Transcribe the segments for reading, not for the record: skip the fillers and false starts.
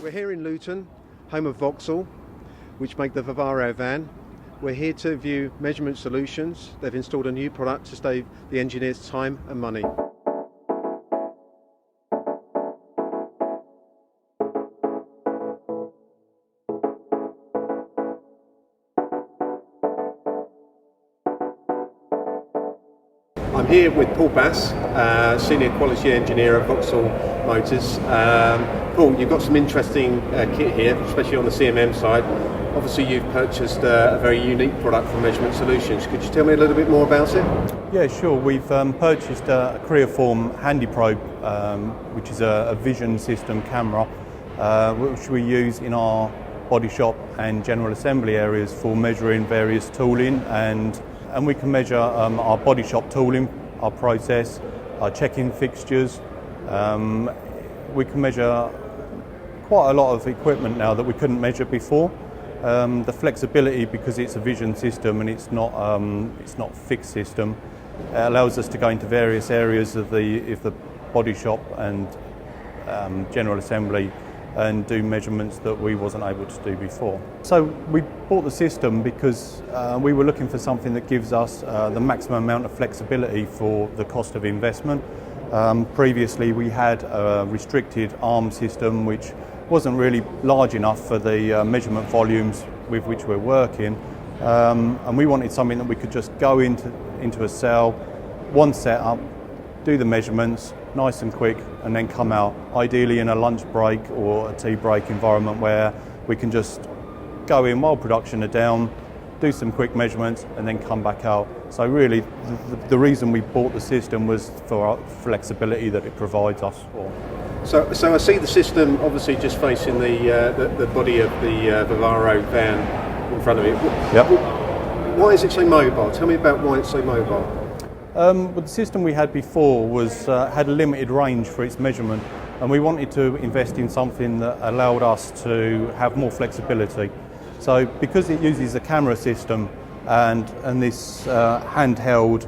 We're here in Luton, home of Vauxhall, which make the Vauxhall van. We're here to view Measurement Solutions. They've installed a new product to save the engineers time and money. I'm here with Paul Bass, Senior Quality Engineer at Vauxhall Motors. Paul, you've got some interesting kit here, especially on the CMM side. Obviously you've purchased a very unique product from Measurement Solutions. Could you tell me a little bit more about it? Yeah, sure. We've purchased a Creaform HandyPROBE, which is a vision system camera, which we use in our body shop and general assembly areas for measuring various tooling, and we can measure our body shop tooling, our process, our check-in fixtures. We can measure quite a lot of equipment now that we couldn't measure before. The flexibility, because it's a vision system and it's not fixed system, it allows us to go into various areas of the body shop and general assembly and do measurements that we wasn't able to do before. So we bought the system because we were looking for something that gives us the maximum amount of flexibility for the cost of investment. Previously we had a restricted arm system which wasn't really large enough for the measurement volumes with which we're working, and we wanted something that we could just go into a cell, one setup, do the measurements nice and quick, and then come out, ideally in a lunch break or a tea break environment where we can just go in while production are down, do some quick measurements and then come back out. So really the reason we bought the system was for our flexibility that it provides us for. So I see the system obviously just facing the body of the Vauxhall van in front of it. Yep. Why is it so mobile? Tell me about why it's so mobile. Well, the system we had before had a limited range for its measurement, and we wanted to invest in something that allowed us to have more flexibility. So because it uses a camera system and this handheld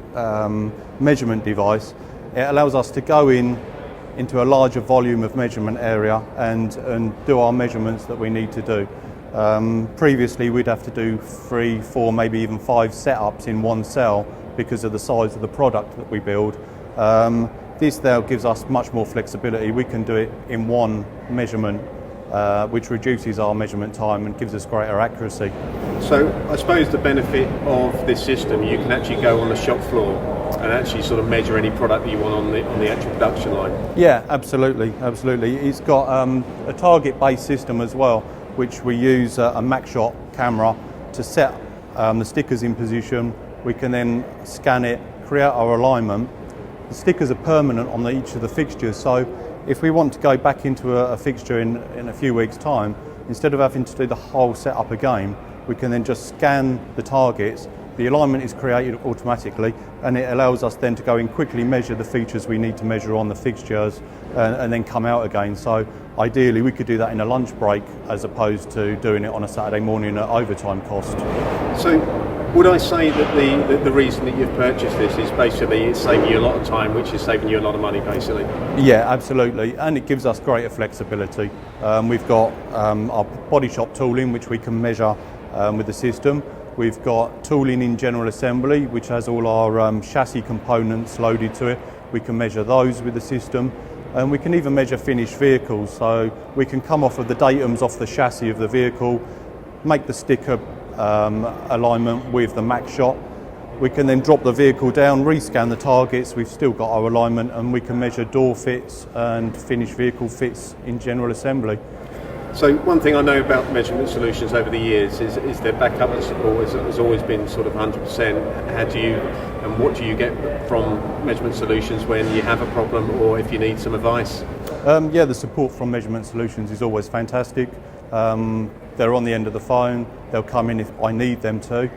measurement device, it allows us to go into a larger volume of measurement area and do our measurements that we need to do. Previously we'd have to do 3, 4, maybe even 5 setups in one cell because of the size of the product that we build. This now gives us much more flexibility. We can do it in one measurement, which reduces our measurement time and gives us greater accuracy. So I suppose the benefit of this system, you can actually go on the shop floor and actually sort of measure any product that you want on the actual production line. Yeah, absolutely. It's got a target-based system as well, which we use a MacShot camera to set the stickers in position. We can then scan it, create our alignment. The stickers are permanent on each of the fixtures, so if we want to go back into a fixture in a few weeks' time, instead of having to do the whole setup again, we can then just scan the targets. The alignment is created automatically, and it allows us then to go in quickly, measure the features we need to measure on the fixtures, and then come out again. So ideally we could do that in a lunch break as opposed to doing it on a Saturday morning at overtime cost. So would I say that the reason that you've purchased this is basically it's saving you a lot of time, which is saving you a lot of money basically? Yeah, absolutely, and it gives us greater flexibility. We've got our body shop tooling, which we can measure with the system. We've got tooling in general assembly, which has all our chassis components loaded to it. We can measure those with the system, and we can even measure finished vehicles. So we can come off of the datums off the chassis of the vehicle, make the sticker alignment with the MacShot. We can then drop the vehicle down, rescan the targets. We've still got our alignment, and we can measure door fits and finished vehicle fits in general assembly. So one thing I know about Measurement Solutions over the years is their backup and support has always been sort of 100%. How do you and what do you get from Measurement Solutions when you have a problem or if you need some advice? Yeah, the support from Measurement Solutions is always fantastic. They're on the end of the phone. They'll come in if I need them to,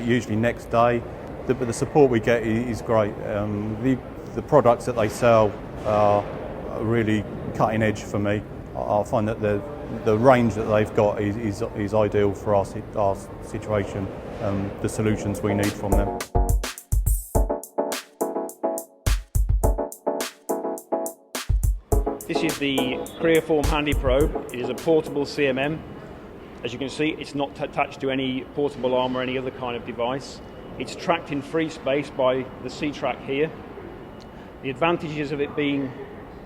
usually next day. But the support we get is great. The products that they sell are really cutting edge for me. I find that the range that they've got is ideal for our situation, the solutions we need from them. This is the Creaform HandyPROBE. It is a portable CMM. As you can see, it's not attached to any portable arm or any other kind of device. It's tracked in free space by the C-track here. The advantages of it being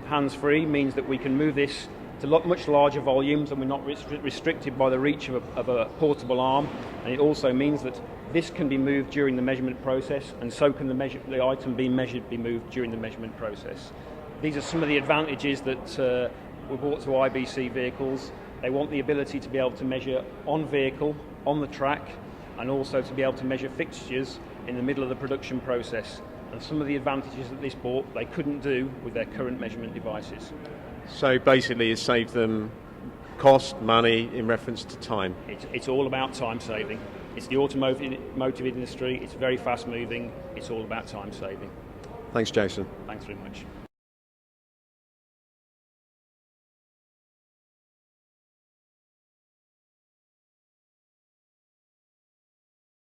hands-free means that we can move this to much larger volumes and we're not restricted by the reach of a portable arm. And it also means that this can be moved during the measurement process, and so can the item being measured be moved during the measurement process. These are some of the advantages that were brought to IBC vehicles. They want the ability to be able to measure on vehicle, on the track, and also to be able to measure fixtures in the middle of the production process. And some of the advantages that this brought, they couldn't do with their current measurement devices. So basically it saved them cost, money in reference to time. It's all about time saving. It's the automotive industry, it's very fast moving, it's all about time saving. Thanks, Jason. Thanks very much.